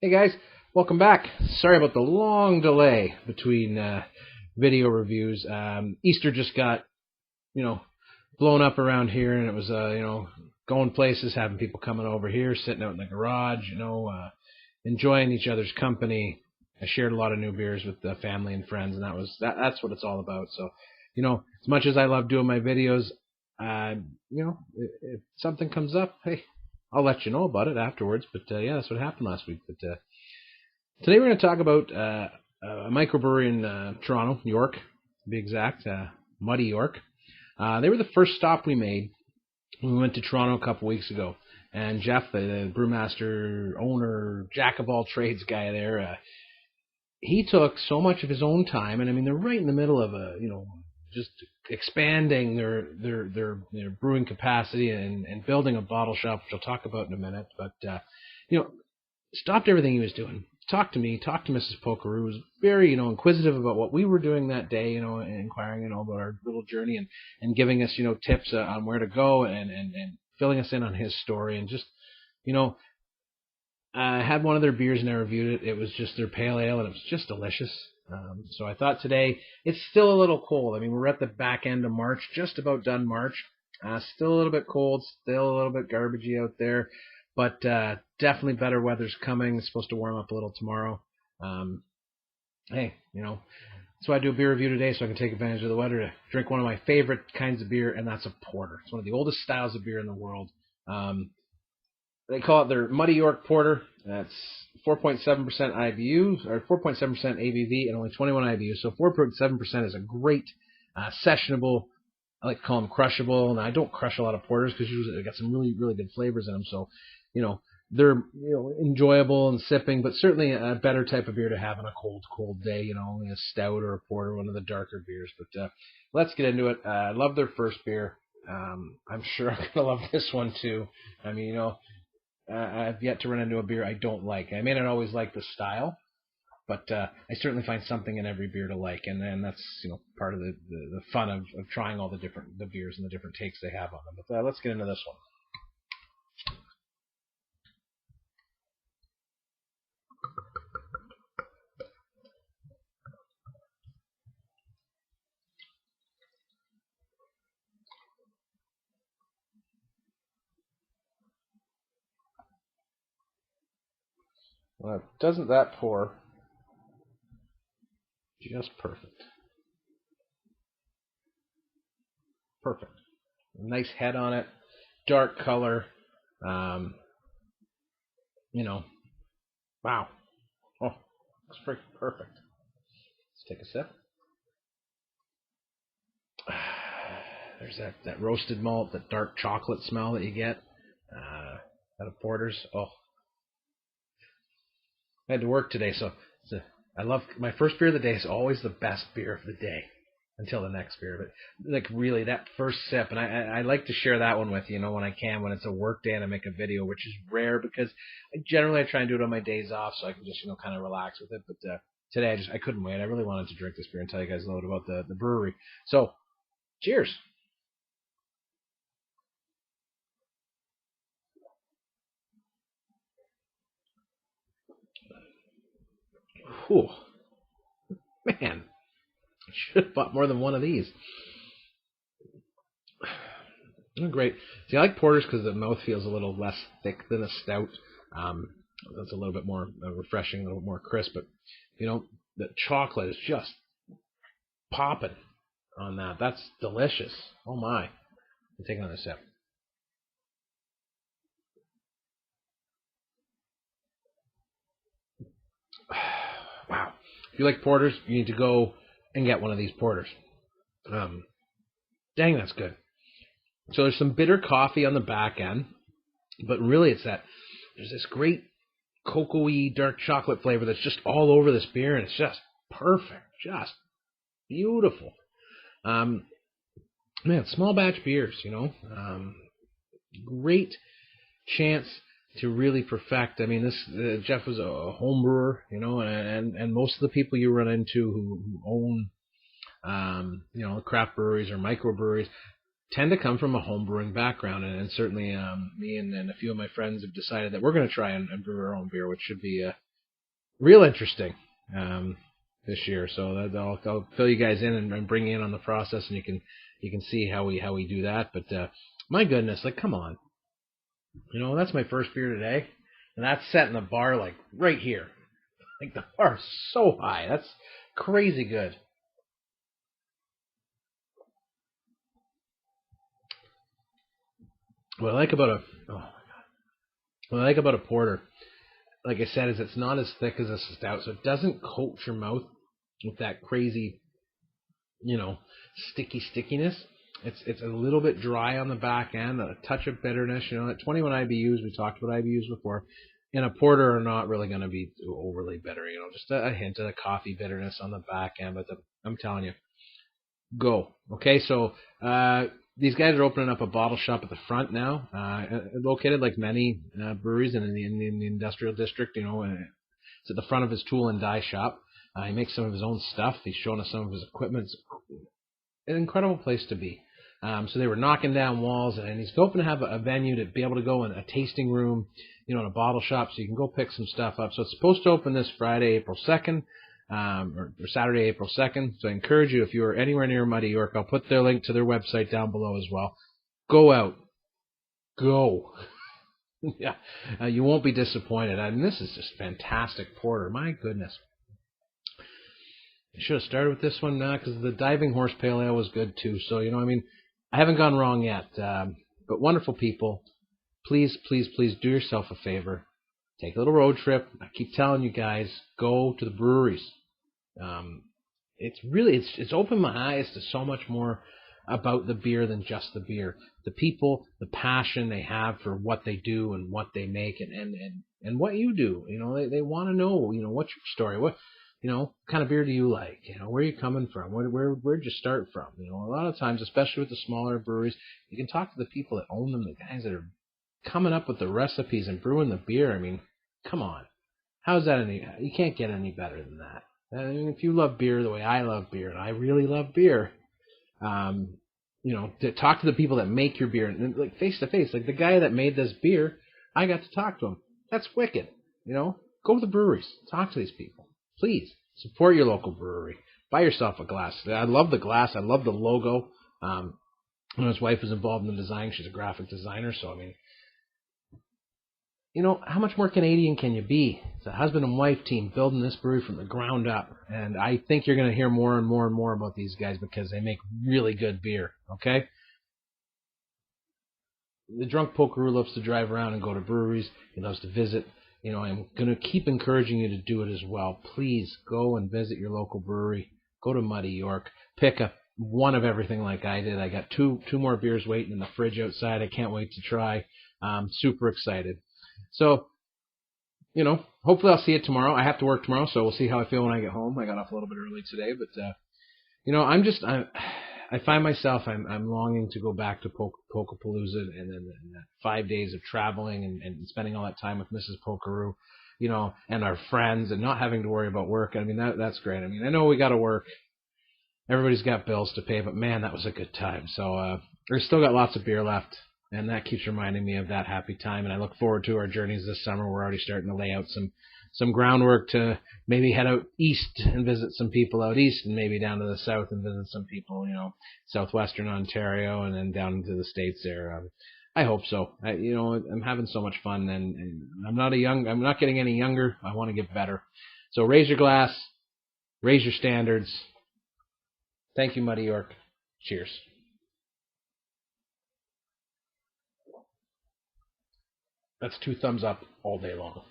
Hey guys, welcome back. Sorry about the long delay between video reviews. Easter just got, you know, blown up around here, and it was, going places, having people coming over here, sitting out in the garage, enjoying each other's company. I shared a lot of new beers with the family and friends, and that's what it's all about. So, as much as I love doing my videos, if something comes up, hey, I'll let you know about it afterwards. But yeah, that's what happened last week. But today we're going to talk about a microbrewery in Toronto, York, to be exact, Muddy York. They were the first stop we made when we went to Toronto a couple weeks ago. And Jeff, the brewmaster, owner, jack of all trades guy there, he took so much of his own time, and I mean they're right in the middle of just expanding their brewing capacity and building a bottle shop, which I'll talk about in a minute. But stopped everything he was doing, talked to me, talked to Mrs. Polkapolooza, was very inquisitive about what we were doing that day, and inquiring about our little journey and giving us tips on where to go and filling us in on his story and just I had one of their beers and I reviewed it. It was just their pale ale, and it was just delicious. So I thought today, it's still a little cold. I mean, we're at the back end of March, just about done March. Still a little bit cold, still a little bit garbagey out there, but definitely better weather's coming. It's supposed to warm up a little tomorrow. Hey, that's why I do a beer review today, so I can take advantage of the weather to drink one of my favorite kinds of beer, and that's a porter. It's one of the oldest styles of beer in the world. They call it their Muddy York Porter. That's 4.7% IBU, or 4.7% ABV, and only 21 IBU. So 4.7% is a great sessionable. I like to call them crushable, and I don't crush a lot of porters because usually they got some really, really good flavors in them. So, they're enjoyable and sipping, but certainly a better type of beer to have on a cold day. A stout or a porter, one of the darker beers. But let's get into it. I love their first beer. I'm sure I'm gonna love this one too. I mean, I've yet to run into a beer I don't like. I may not always like the style, but I certainly find something in every beer to like, and then that's part of the fun of trying all the beers and the different takes they have on them. But let's get into this one. Well, doesn't that pour just perfect? Perfect. Nice head on it, dark color. Um, wow. Oh, it's freaking perfect. Let's take a sip. There's that roasted malt, that dark chocolate smell that you get out of porters. Oh, I had to work today, so I love my first beer of the day is always the best beer of the day until the next beer. But like really, that first sip, and I like to share that one with you, when I can, when it's a work day and I make a video, which is rare because I try and do it on my days off so I can just kind of relax with it. But today I couldn't wait. I really wanted to drink this beer and tell you guys a little bit about the brewery. So cheers. Whew. Man, I should have bought more than one of these. Oh, great. See, I like porters because the mouth feels a little less thick than a stout. That's a little bit more refreshing, a little more crisp. But the chocolate is just popping on that. That's delicious. Oh my! I'm taking another sip. Wow. If you like porters, you need to go and get one of these porters. Um, Dang, that's good. So there's some bitter coffee on the back end, but really there's this great cocoa-y dark chocolate flavor that's just all over this beer, and it's just perfect, just beautiful. Um, Man, small batch beers, great chance to really perfect. I mean, this Jeff was a home brewer, and most of the people you run into who own, craft breweries or microbreweries tend to come from a home brewing background, and certainly me and a few of my friends have decided that we're going to try and brew our own beer, which should be real interesting this year. So I'll fill you guys in and bring you in on the process, and you can see how we do that. But my goodness, like, come on, that's my first beer today, and that's setting the bar like right here. Like, the bar is so high. That's crazy good. What I like about what I like about a porter, like I said, is it's not as thick as a stout, so it doesn't coat your mouth with that crazy, you know, stickiness. It's a little bit dry on the back end, a touch of bitterness. At 21 IBUs, we talked about IBUs before. And a porter are not really going to be overly bitter. Just a hint of the coffee bitterness on the back end. But I'm telling you, go. Okay, so these guys are opening up a bottle shop at the front now, located like many breweries in the industrial district. It's at the front of his tool and die shop. He makes some of his own stuff. He's showing us some of his equipment. It's an incredible place to be. So they were knocking down walls, and he's hoping to have a venue to be able to go in a tasting room, in a bottle shop, so you can go pick some stuff up. So it's supposed to open this Friday, April 2nd, or Saturday, April 2nd. So I encourage you, if you're anywhere near Muddy York, I'll put their link to their website down below as well. Go out. Go. Yeah, you won't be disappointed. This is just fantastic porter. My goodness. I should have started with this one because the Diving Horse Pale Ale was good too. So, I haven't gone wrong yet. But wonderful people. Please, please, please do yourself a favor. Take a little road trip. I keep telling you guys, go to the breweries. It's opened my eyes to so much more about the beer than just the beer. The people, the passion they have for what they do and what they make and what you do. They want to know, what's your story? What kind of beer do you like? Where are you coming from? Where'd you start from? A lot of times, especially with the smaller breweries, you can talk to the people that own them, the guys that are coming up with the recipes and brewing the beer. Come on. How's that you can't get any better than that. If you love beer the way I love beer, and I really love beer, to talk to the people that make your beer, and like face to face, like the guy that made this beer, I got to talk to him. That's wicked. Go to the breweries, talk to these people. Please support your local brewery. Buy yourself a glass. I love the glass. I love the logo. His wife is involved in the design. She's a graphic designer, so how much more Canadian can you be? It's a husband and wife team building this brewery from the ground up. And I think you're going to hear more and more and more about these guys because they make really good beer, okay? The drunk Polkaroo loves to drive around and go to breweries. He loves to visit. I'm going to keep encouraging you to do it as well. Please go and visit your local brewery. Go to Muddy York. Pick up one of everything like I did. I got two more beers waiting in the fridge outside. I can't wait to try. I'm super excited. So, hopefully I'll see you tomorrow. I have to work tomorrow, so we'll see how I feel when I get home. I got off a little bit early today, but I find myself I'm longing to go back to Polkapolooza and then 5 days of traveling and spending all that time with Mrs. Polkaroo, and our friends and not having to worry about work. That's great. I know we got to work. Everybody's got bills to pay, but man, that was a good time. So we've still got lots of beer left. And that keeps reminding me of that happy time. And I look forward to our journeys this summer. We're already starting to lay out some groundwork to maybe head out east and visit some people out east, and maybe down to the south and visit some people, southwestern Ontario, and then down into the States there. I hope so. I'm having so much fun, and I'm not getting any younger. I want to get better. So raise your glass, raise your standards. Thank you, Muddy York. Cheers. That's 2 thumbs up all day long.